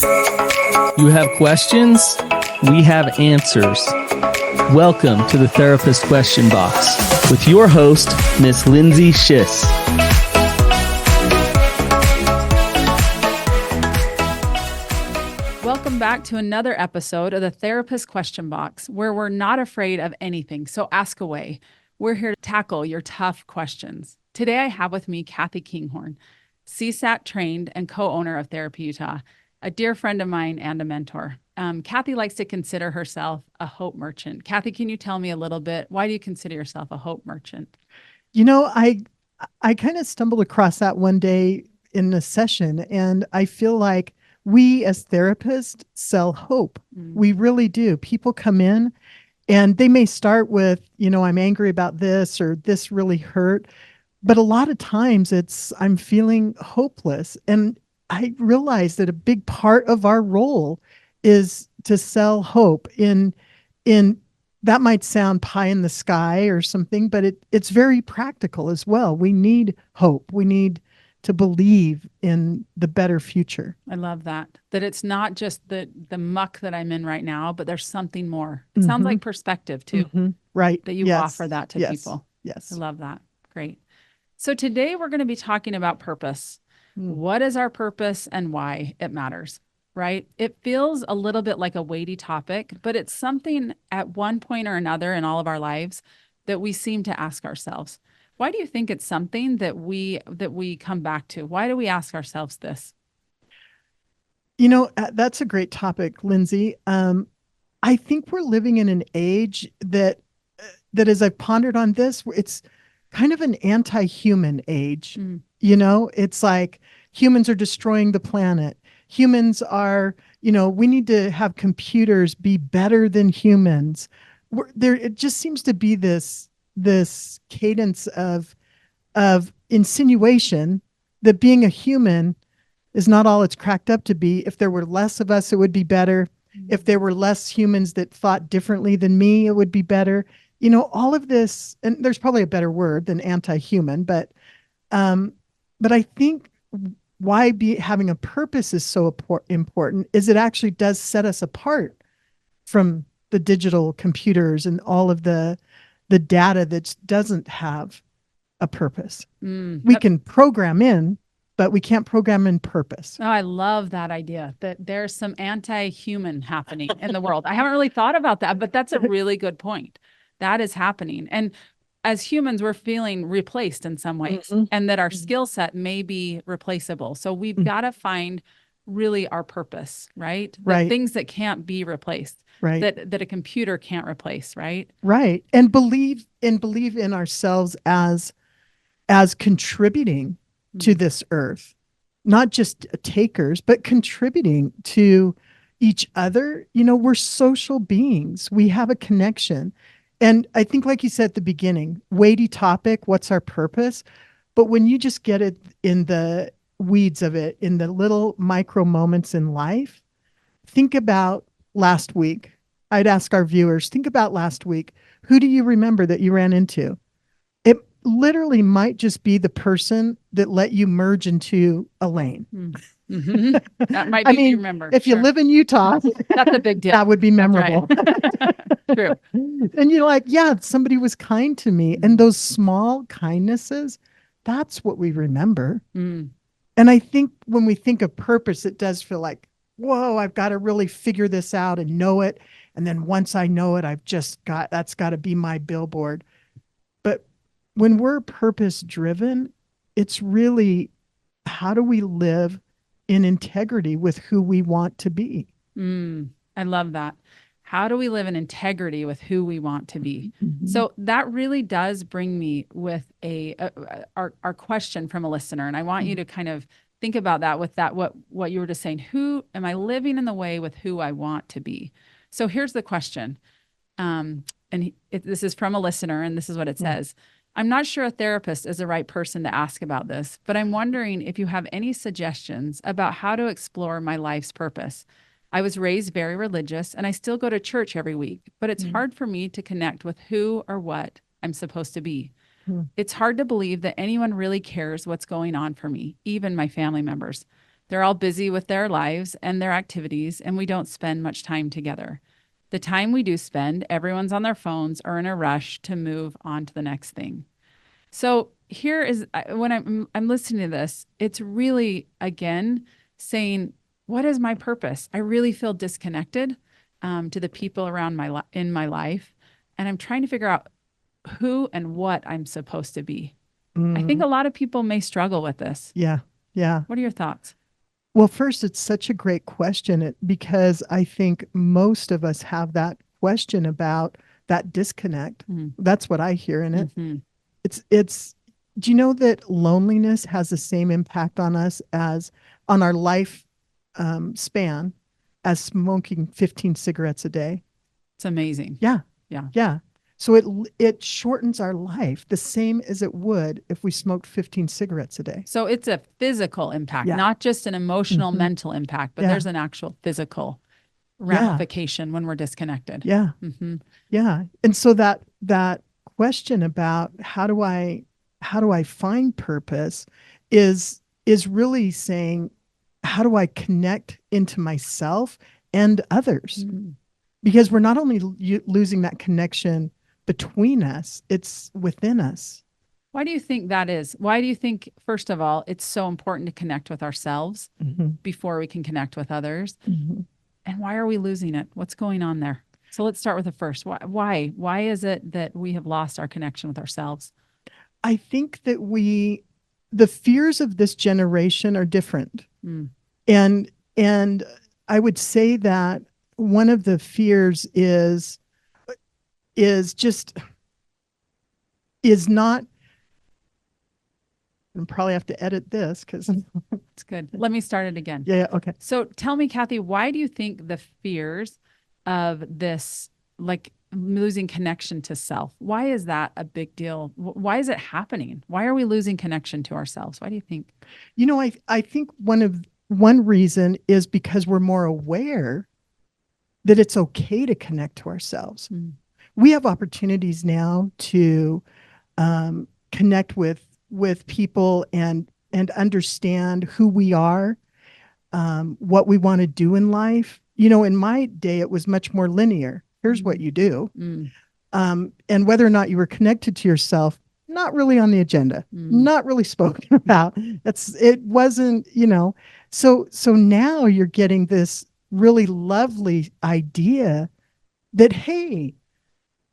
You have questions? We have answers. Welcome to the Therapist Question Box with your host, Miss Lindsay Schiss. Welcome back to another episode of the Therapist Question Box, where we're not afraid of anything, so ask away. We're here to tackle your tough questions. Today I have with me Kathy Kinghorn, CSAT trained and co-owner of Therapy Utah, a dear friend of mine and a mentor. Kathy likes to consider herself a hope merchant. Kathy, can you tell me a little bit, why do you consider yourself a hope merchant? You know, I kind of stumbled across that one day in a session, and I feel like we as therapists sell hope. We really do. People come in and they may start with, I'm angry about this or this really hurt. But a lot of times I'm feeling hopeless. And I realize that a big part of our role is to sell hope in that might sound pie in the sky or something, but it's very practical as well. We need hope. We need to believe in the better future. I love that it's not just the muck that I'm in right now, but there's something more. It sounds like perspective too, right? That you offer that to people. Yes. I love that. Great. So today we're going to be talking about purpose. What is our purpose and why it matters, right? It feels a little bit like a weighty topic, but it's something at one point or another in all of our lives that we seem to ask ourselves. Why do you think it's something that we come back to? Why do we ask ourselves this? That's a great topic, Lindsay. I think we're living in an age that as I've pondered on this, it's kind of an anti-human age. It's like humans are destroying the planet. Humans are, we need to have computers be better than humans. It just seems to be this cadence of insinuation that being a human is not all it's cracked up to be. If there were less of us, it would be better. If there were less humans that thought differently than me, it would be better. All of this, and there's probably a better word than anti-human, but I think why having a purpose is so important is it actually does set us apart from the digital computers and all of the data that doesn't have a purpose. We can program in, but we can't program in purpose. Oh, I love that idea that there's some anti-human happening in the world. I haven't really thought about that, but that's a really good point. That is happening. And as humans, we're feeling replaced in some ways, and that our skill set may be replaceable. So we've got to find really our purpose, right? Right. The things that can't be replaced, right? That a computer can't replace, right? Right. And believe in ourselves as contributing to this earth, not just takers, but contributing to each other. We're social beings. We have a connection. And I think, like you said at the beginning, weighty topic, what's our purpose? But when you just get it in the weeds of it, in the little micro moments in life, think about last week. I'd ask our viewers, think about last week. Who do you remember that you ran into? It literally might just be the person that let you merge into a lane. That might be, you remember. If you live in Utah, that's a big deal. That would be memorable. Right. True. And you're like, yeah, somebody was kind to me. And those small kindnesses, that's what we remember. And I think when we think of purpose, it does feel like, whoa, I've got to really figure this out and know it. And then once I know it, that's got to be my billboard. But when we're purpose driven, it's really, how do we live in integrity with who we want to be? I love that. How do we live in integrity with who we want to be? So that really does bring me with our question from a listener. And I want you to kind of think about that with that, what you were just saying. Who am I living in the way with who I want to be? So here's the question. This is from a listener, and this is what it says. I'm not sure a therapist is the right person to ask about this, but I'm wondering if you have any suggestions about how to explore my life's purpose. I was raised very religious and I still go to church every week, but it's hard for me to connect with who or what I'm supposed to be. It's hard to believe that anyone really cares what's going on for me, even my family members. They're all busy with their lives and their activities, and we don't spend much time together. The time we do spend, everyone's on their phones or in a rush to move on to the next thing. So here is when I'm listening to this, it's really again saying, what is my purpose? I really feel disconnected to the people around in my life, and I'm trying to figure out who and what I'm supposed to be. I think a lot of people may struggle with this. Yeah. Yeah. What are your thoughts? Well, first, it's such a great question because I think most of us have that question about that disconnect. That's what I hear in it. Mm-hmm. Do you know that loneliness has the same impact on us as on our life span as smoking 15 cigarettes a day? It's amazing. Yeah. Yeah. Yeah. So it shortens our life the same as it would if we smoked 15 cigarettes a day. So it's a physical impact, Yeah. not just an emotional, Mhm. mental impact, but Yeah. there's an actual physical ramification when we're disconnected. Yeah. Mm-hmm. Yeah. And so that question about how do I find purpose is really saying, how do I connect into myself and others? Because we're not only losing that connection between us, it's within us. Why do you think that is? Why do you think, first of all, it's so important to connect with ourselves before we can connect with others? And why are we losing it? What's going on there? So let's start with the first. Why? Why is it that we have lost our connection with ourselves? I think that the fears of this generation are different. And I would say that one of the fears is not, and probably have to edit this because it's good. Let me start it again. Yeah. Okay. So tell me, Kathy, why do you think the fears of this, like losing connection to self, why is that a big deal? Why is it happening? Why are we losing connection to ourselves? Why do you think? I think one reason is because we're more aware that it's okay to connect to ourselves. We have opportunities now to connect with people and understand who we are, what we want to do in life. In my day, it was much more linear. Here's what you do. And whether or not you were connected to yourself, not really on the agenda, not really spoken about. It wasn't, so now you're getting this really lovely idea that, hey,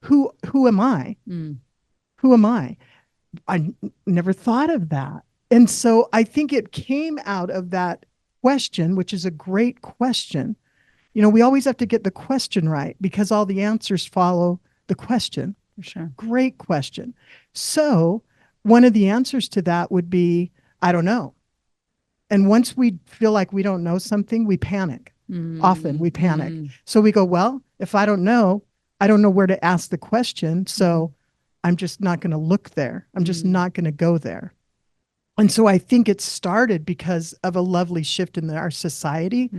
who am I? Who am I? I never thought of that. And so I think it came out of that question, which is a great question. We always have to get the question right because all the answers follow the question. For sure. Great question. So one of the answers to that would be, I don't know. And once we feel like we don't know something, we panic. Often we panic. So we go, well, if I don't know where to ask the question. So I'm just not going to look there. I'm just not going to go there. And so I think it started because of a lovely shift in our society,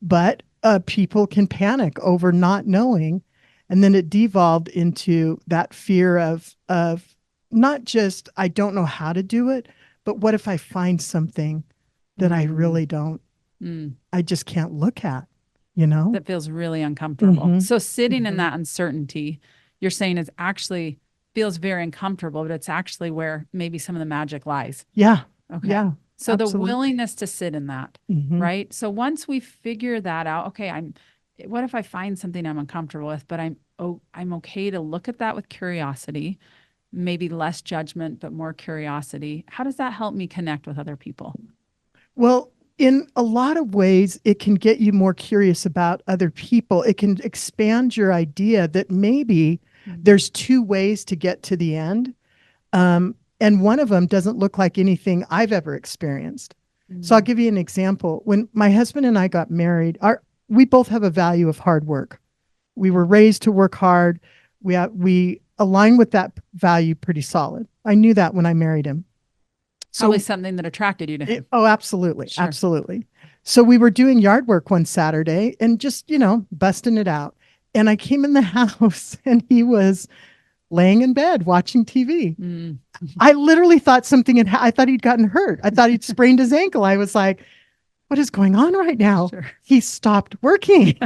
but people can panic over not knowing. And then it devolved into that fear of not just, I don't know how to do it, but what if I find something that I really don't, I just can't look at, That feels really uncomfortable. So sitting in that uncertainty, you're saying is actually feels very uncomfortable, but it's actually where maybe some of the magic lies. Yeah. Okay. Yeah. So absolutely. The willingness to sit in that, right? So once we figure that out, okay, what if I find something I'm uncomfortable with, but I'm okay to look at that with curiosity, maybe less judgment, but more curiosity. How does that help me connect with other people? Well, in a lot of ways, it can get you more curious about other people. It can expand your idea that maybe there's two ways to get to the end. And one of them doesn't look like anything I've ever experienced. So I'll give you an example. When my husband and I got married, we both have a value of hard work. We were raised to work hard. We align with that value pretty solid. I knew that when I married him. So probably something that attracted you to him. Absolutely. Sure. Absolutely. So we were doing yard work one Saturday and just, busting it out. And I came in the house and he was laying in bed watching TV. I literally thought I thought he'd gotten hurt. I thought he'd sprained his ankle. I was like, what is going on right now? Sure. He stopped working.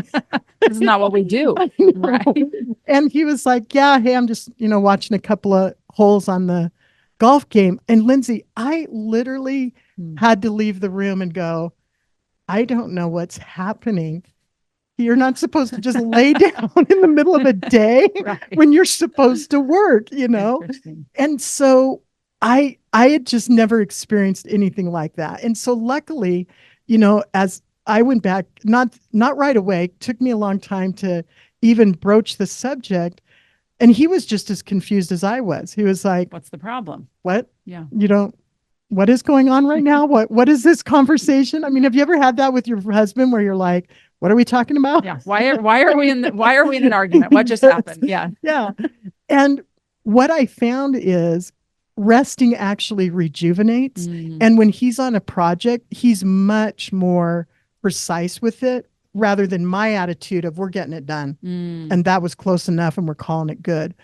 This is not what we do. I know. Right. And he was like, yeah, hey, I'm just, watching a couple of holes on the golf game. And Lindsay, I literally had to leave the room and go, I don't know what's happening. You're not supposed to just lay down in the middle of a day Right. when you're supposed to work, Interesting. And so I had just never experienced anything like that. And so luckily, as I went back, not right away, took me a long time to even broach the subject. And he was just as confused as I was. He was like, What's the problem? what? Yeah. What is going on right now? What is this conversation? I mean, have you ever had that with your husband where you're like, what are we talking about? Yeah. Why are we in an argument? What just happened? Yeah. Yeah. And what I found is resting actually rejuvenates. And when he's on a project, he's much more precise with it rather than my attitude of we're getting it done. And that was close enough and we're calling it good.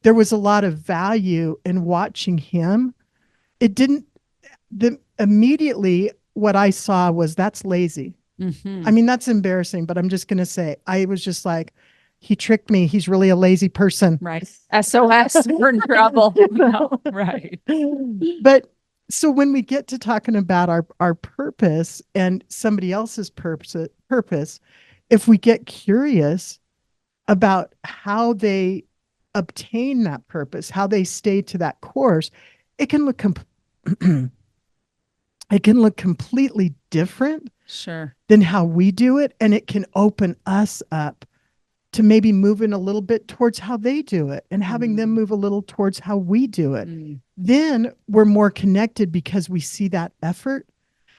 There was a lot of value in watching him. Immediately what I saw was that's lazy. I mean, that's embarrassing, but I'm just going to say, I was just like, he tricked me. He's really a lazy person. Right. SOS, we're in trouble. No, right. But so when we get to talking about our purpose and somebody else's purpose, if we get curious about how they obtain that purpose, how they stay to that course, it can look it can look completely different Sure. than how we do it. And it can open us up to maybe moving a little bit towards how they do it and having them move a little towards how we do it. Then we're more connected because we see that effort.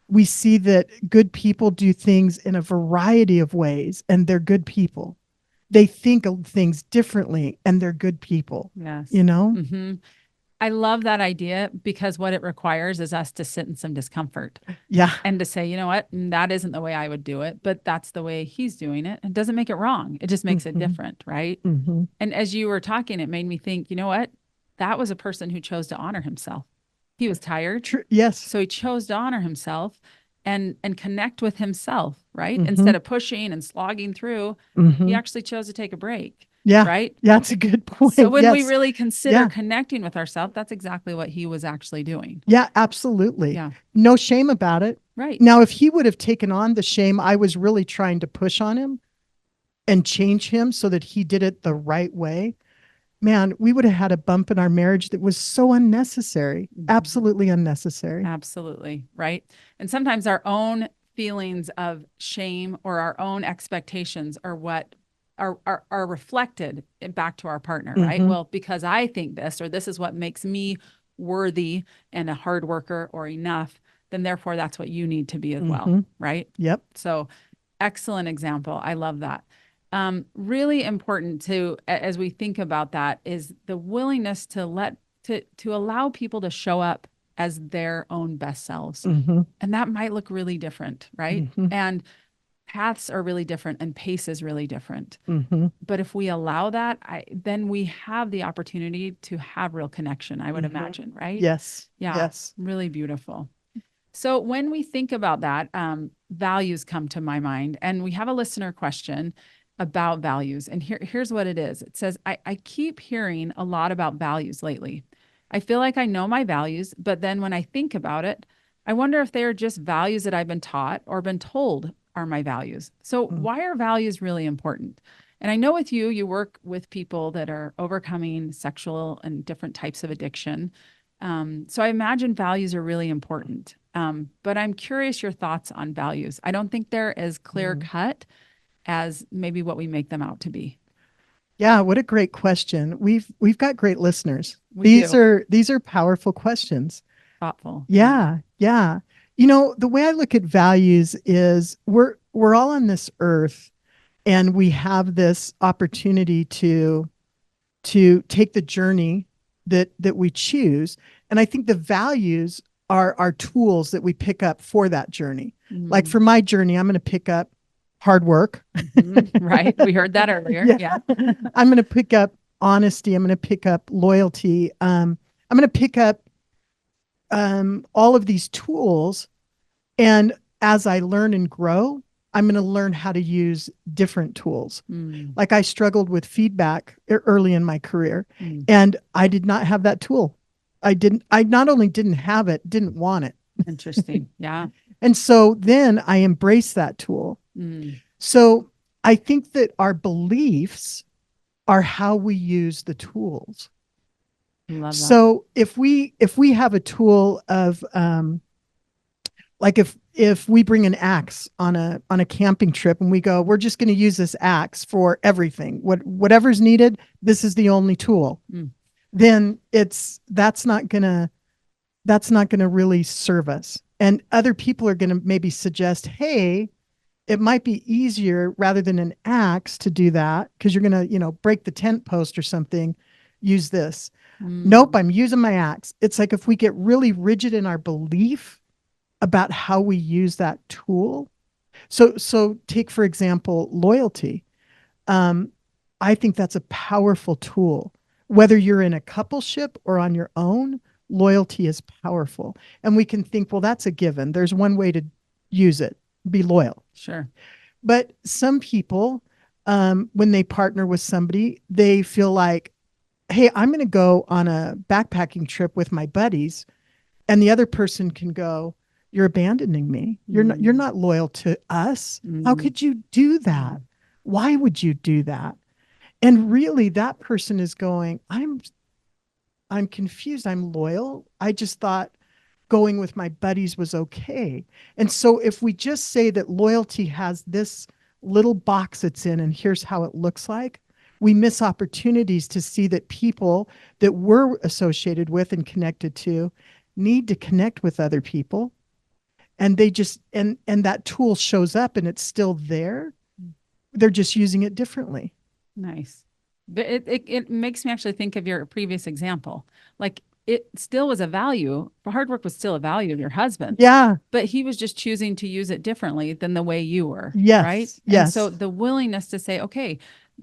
We see that good people do things in a variety of ways and they're good people. They think of things differently and they're good people. Yes. I love that idea because what it requires is us to sit in some discomfort. Yeah. And to say, you know what, that isn't the way I would do it, but that's the way he's doing it. It doesn't make it wrong. It just makes it different, right? And as you were talking, it made me think, you know what? That was a person who chose to honor himself. He was tired. Yes. So he chose to honor himself and connect with himself, right? Instead of pushing and slogging through, he actually chose to take a break. Yeah. Right. Yeah. That's a good point. So when we Yes. really consider connecting with ourselves, that's exactly what he was actually doing. Yeah, absolutely. Yeah. No shame about it. Right. Now, if he would have taken on the shame, I was really trying to push on him and change him so that he did it the right way. Man, we would have had a bump in our marriage that was so unnecessary, absolutely unnecessary. Absolutely. Right. And sometimes our own feelings of shame or our own expectations are what are reflected back to our partner, right? Well, because I think this, or this is what makes me worthy and a hard worker or enough, then therefore that's what you need to be as well, right? Yep. So excellent example. I love that. Really important to, as we think about that, is the willingness to allow people to show up as their own best selves. And that might look really different, right? And paths are really different and pace is really different. But if we allow that, then we have the opportunity to have real connection, I would imagine, right? Yes. Yeah. Yes. Really beautiful. So when we think about that, values come to my mind. And we have a listener question about values. And here's what it is. It says, I keep hearing a lot about values lately. I feel like I know my values, but then when I think about it, I wonder if they are just values that I've been taught or been told are my values. So why are values really important? And I know with you, you work with people that are overcoming sexual and different types of addiction. So I imagine values are really important. But I'm curious your thoughts on values. I don't think they're as clear cut as maybe what we make them out to be. Yeah, what a great question. We've got great listeners. We These are powerful questions. Thoughtful. Yeah. The way I look at values is we're all on this earth and we have this opportunity to take the journey that we choose. And I think the values are our tools that we pick up for that journey. Like for my journey, I'm going to pick up hard work. Right. We heard that earlier. Yeah. I'm going to pick up honesty. I'm going to pick up loyalty. I'm going to pick up all of these tools. And as I learn and grow, I'm going to learn how to use different tools. Mm, Like I struggled with feedback early in my career, mm. and I did not have that tool. I not only didn't have it, didn't want it. Interesting. Yeah. And so then I embraced that tool. Mm, So I think that our beliefs are how we use the tools. love that. So if we have a tool of like if we bring an axe on a camping trip and we go, we're just going to use this axe for everything. Whatever's needed, this is the only tool. Mm. Then that's not gonna really serve us. And other people are gonna maybe suggest, hey, it might be easier rather than an axe to do that because you're gonna, break the tent post or something. Use this. Nope, Mm, I'm using my axe. It's like if we get really rigid in our belief about how we use that tool. So take for example loyalty. Um, I think that's a powerful tool. Whether you're in a coupleship or on your own, loyalty is powerful. And we can think, well, that's a given. There's one way to use it, be loyal. sure. But some people, when they partner with somebody, they feel like, hey, I'm going to go on a backpacking trip with my buddies, and the other person can go, you're abandoning me. You're Mm, not loyal to us. How mm, could you do that? Why would you do that? And really that person is going, I'm confused. I'm loyal. I just thought going with my buddies was okay. And so if we just say that loyalty has this little box it's in and here's how it looks like, we miss opportunities to see that people that we're associated with and connected to need to connect with other people, and they just and that tool shows up and it's still there. They're just using it differently. nice. But it makes me actually think of your previous example. Like it still was a value. Hard work was still a value of your husband, Yeah. but he was just choosing to use it differently than the way you were, right? Yes. And so Yes. the willingness to say, okay,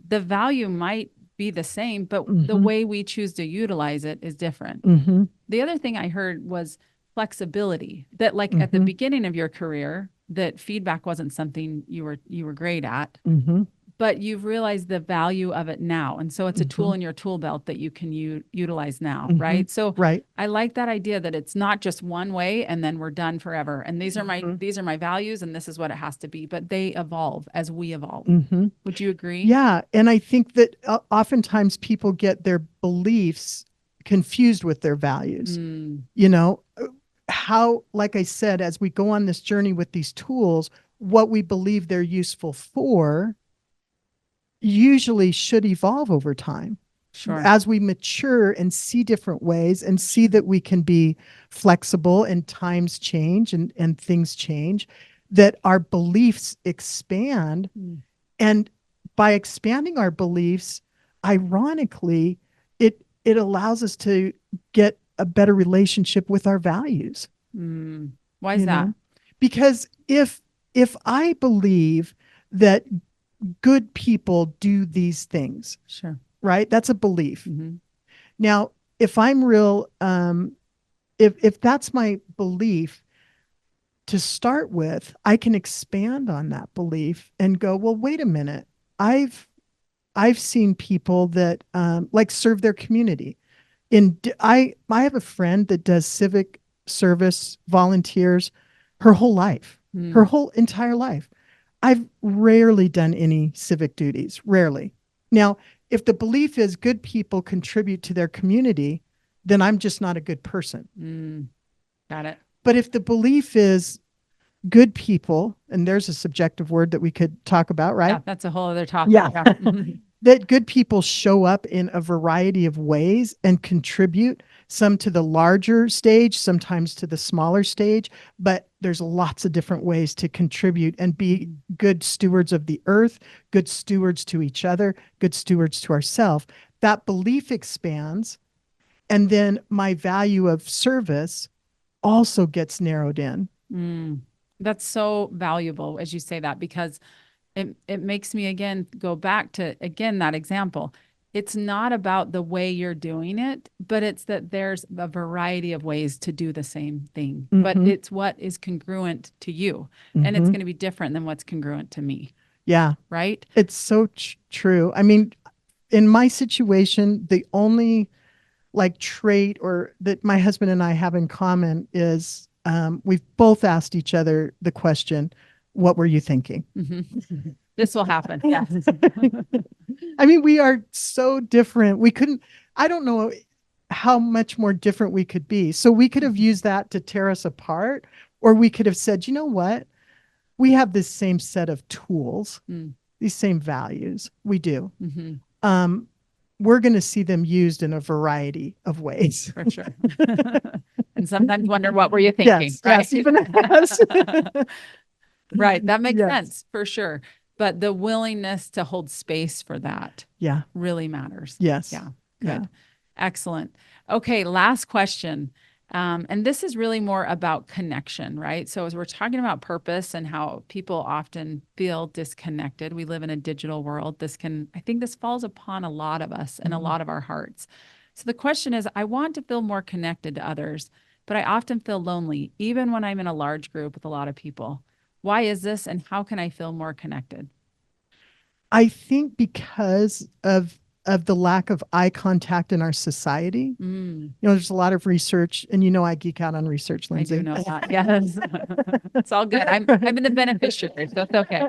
the value might be the same, but the Mm-hmm. way we choose to utilize it is different. Mm-hmm. The other thing I heard was flexibility, that like at the Mm-hmm. beginning of your career, that feedback wasn't something you were great at, Mm-hmm. but you've realized the value of it now. And so it's a Mm-hmm. tool in your tool belt that you can utilize now, Mm-hmm. right? So Right. I like that idea that it's not just one way and then we're done forever. And Mm-hmm. these are my values and this is what it has to be, but they evolve as we evolve. Mm-hmm. Would you agree? Yeah. And I think that oftentimes people get their beliefs confused with their values. Mm, You know, how, like I said, as we go on this journey with these tools, what we believe they're useful for usually should evolve over time sure. as we mature and see different ways and see that we can be flexible and times change and things change, that our beliefs expand. Mm, And by expanding our beliefs, ironically, it allows us to get a better relationship with our values, mm. Why is you that? know? Because if I believe that good people do these things, Sure. right? That's a belief. Hmm. Now, if I'm real, if that's my belief to start with, I can expand on that belief and go, well, wait a minute. I've seen people that like serve their community. I have a friend that does civic service volunteers her whole life, her Mm, whole entire life. I've rarely done any civic duties, rarely. Now, if the belief is good people contribute to their community, then I'm just not a good person. mm. Got it. But if the belief is good people, and there's a subjective word that we could talk about, Yeah, right? that's a whole other topic. Yeah. Yeah. Mhm. That good people show up in a variety of ways and contribute, some to the larger stage, sometimes to the smaller stage, but there's lots of different ways to contribute and be good stewards of the earth, good stewards to each other, good stewards to ourselves. That belief expands, and then my value of service also gets narrowed in. Mm. That's so valuable as you say that, because it makes me again go back to again that example. It's not about the way you're doing it, but it's that there's a variety of ways to do the same thing, but Mhm. it's what is congruent to you. And it's Mhm. going to be different than what's congruent to me, Yeah, right? it's so true. I mean, in my situation, the only like trait or that my husband and I have in common is we've both asked each other the question, what were you thinking? This will happen. Yes. I mean, we are so different. We couldn't, I don't know how much more different we could be. So we could have used that to tear us apart, or we could have said, you know what? We have this same set of tools, Mm. these same values. We do. Mm-hmm. We're going to see them used in a variety of ways. For sure. And sometimes wonder, what were you thinking? Yes, Right? yes, even us. Right. That makes Yes. sense for sure. But the willingness to hold space for that Yeah. really matters. Yes. Yeah. Good. Yeah. Excellent. Okay. Last question. And this is really more about connection, right? So as we're talking about purpose and how people often feel disconnected, we live in a digital world. I think this falls upon a lot of us and a lot of our hearts. So the question is, I want to feel more connected to others, but I often feel lonely, even when I'm in a large group with a lot of people. Why is this, and how can I feel more connected? I think because of the lack of eye contact in our society. Mm, You know, there's a lot of research, and you know I geek out on research, I Lindsay. do know that. Yes. It's all good. I'm the beneficiary, so it's okay.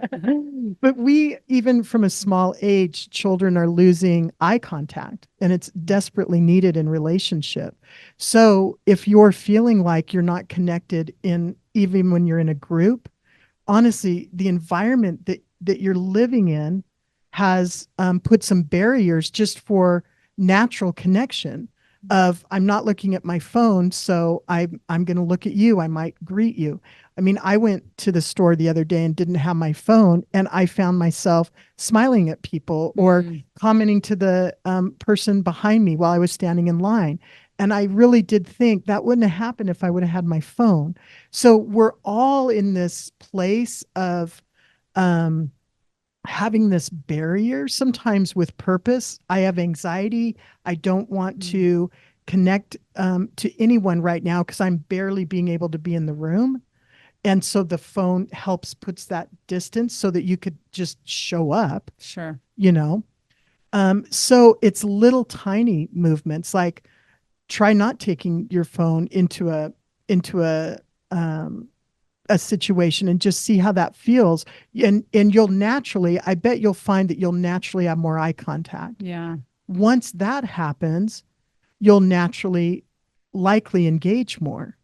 But we, even from a small age, children are losing eye contact, and it's desperately needed in relationship. So if you're feeling like you're not connected in, even when you're in a group, honestly, the environment that you're living in has put some barriers just for natural connection of I'm not looking at my phone, so I'm going to look at you. I might greet you. I mean, I went to the store the other day and didn't have my phone, and I found myself smiling at people or commenting to the person behind me while I was standing in line. And I really did think that wouldn't have happened if I would have had my phone. So we're all in this place of um, having this barrier, sometimes with purpose. I have anxiety. I don't want to connect to anyone right now because I'm barely being able to be in the room. And so the phone puts that distance so that you could just show up, Sure. you know? So it's little tiny movements like try not taking your phone into a situation and just see how that feels. And you'll naturally, I bet you'll find that you'll naturally have more eye contact. Yeah. Once that happens, you'll naturally likely engage more.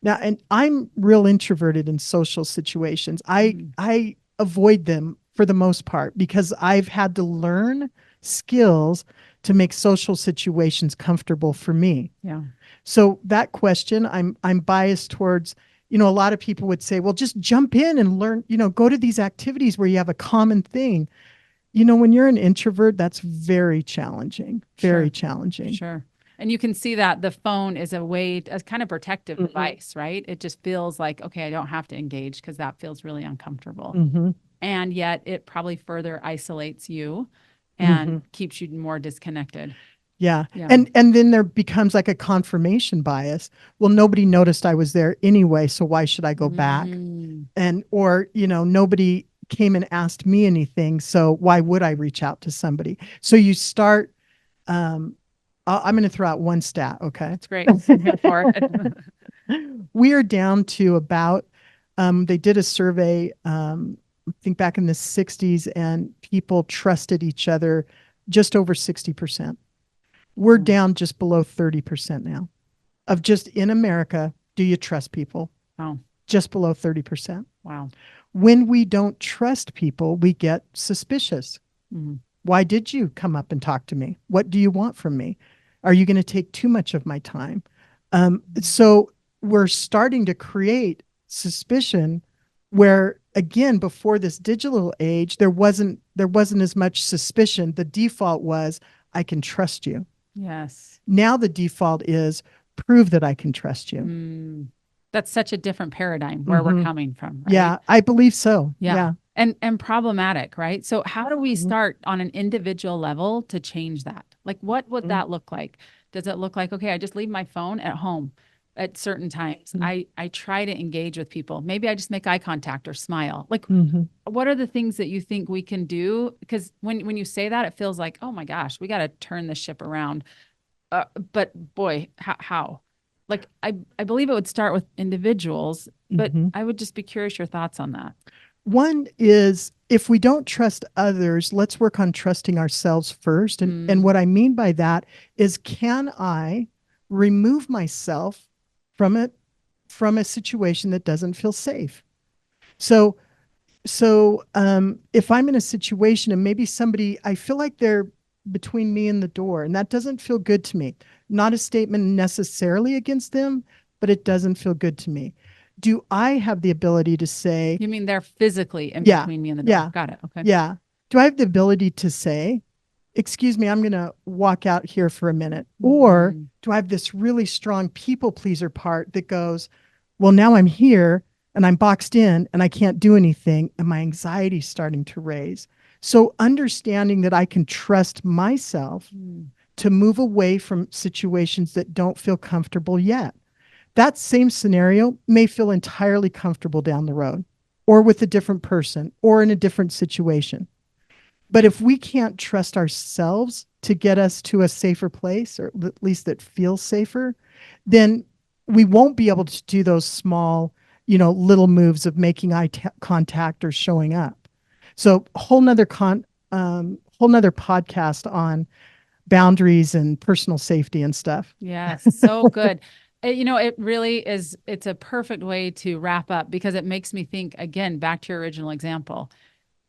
Now, and I'm real introverted in social situations. I avoid them for the most part because I've had to learn skills to make social situations comfortable for me. Yeah. So that question, I'm biased towards, you know, a lot of people would say, well, just jump in and learn, you know, go to these activities where you have a common thing. You know, when you're an introvert, that's very challenging, very Sure. challenging. Sure. And you can see that the phone is a kind of protective device, right? It just feels like, okay, I don't have to engage because that feels really uncomfortable. And yet it probably further isolates you and keeps you more disconnected. Yeah. Yeah. And then there becomes like a confirmation bias. Well, nobody noticed I was there anyway, so why should I go back? And or, you know, nobody came and asked me anything, so why would I reach out to somebody? So you start I'm going to throw out one stat, okay? That's great. Go for it. We are down to about they did a survey I think back in the 60s, and people trusted each other just over 60%. We're down just below 30% now of just in America. Do you trust people? Wow. Just below 30%. Wow. When we don't trust people, we get suspicious. Mm-hmm. Why did you come up and talk to me? What do you want from me? Are you going to take too much of my time? So we're starting to create suspicion where, again, before this digital age, there wasn't as much suspicion. The default was, I can trust you. Yes. Now the default is prove that I can trust you. That's such a different paradigm where we're coming from. Right? Yeah, I believe so. Yeah. and problematic, right? So how do we Mhm. start on an individual level to change that? Like, what would Mhm. that look like? Does it look like, okay, I just leave my phone at home at certain times? Mhm. I try to engage with people. Maybe I just make eye contact or smile. Like, Mhm. what are the things that you think we can do? Because when you say that, it feels like, oh my gosh, we got to turn the ship around. But boy, how? Like, I believe it would start with individuals, but Mhm. I would just be curious your thoughts on that. One is, if we don't trust others, let's work on trusting ourselves first. And Mm. what I mean by that is, can I remove myself from it, from a situation that doesn't feel safe? So if I'm in a situation and maybe somebody, I feel like they're between me and the door, and that doesn't feel good to me. Not a statement necessarily against them, but it doesn't feel good to me. Do I have the ability to say, You mean they're physically in yeah, between me and the door? yeah, Got it. Okay. yeah. Do I have the ability to say, excuse me, I'm going to walk out here for a minute? Or Mm. do I have this really strong people pleaser part that goes, well, now I'm here and I'm boxed in and I can't do anything, and my anxiety's starting to raise. So understanding that I can trust myself Mm. to move away from situations that don't feel comfortable yet. That same scenario may feel entirely comfortable down the road, or with a different person, or in a different situation. But if we can't trust ourselves to get us to a safer place, or at least that feels safer, then we won't be able to do those small, little moves of making contact or showing up. So whole nother podcast on boundaries and personal safety and stuff. Yes, so good. It really is, it's a perfect way to wrap up because it makes me think again, back to your original example.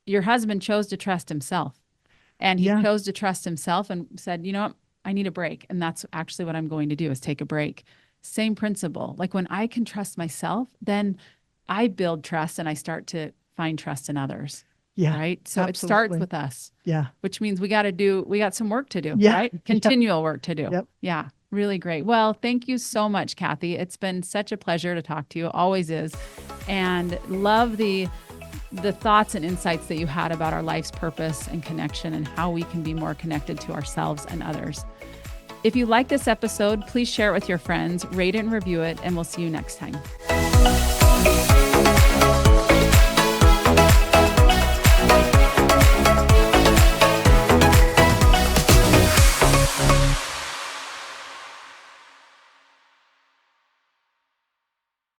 Your husband chose to trust himself, and he Yeah. chose to trust himself and said, you know what, I need a break. And that's actually what I'm going to do is take a break. Same principle. Like when I can trust myself, then I build trust and I start to find trust in others. Yeah. Right. So it starts Absolutely. with us, Yeah. which means we got some work to do, Yeah. right? Yep. Continual work to do. Yep. Yeah. Really great. Well, thank you so much, Kathy. It's been such a pleasure to talk to you. Always is. And love the thoughts and insights that you had about our life's purpose and connection and how we can be more connected to ourselves and others. If you like this episode, please share it with your friends, rate it and review it, and we'll see you next time.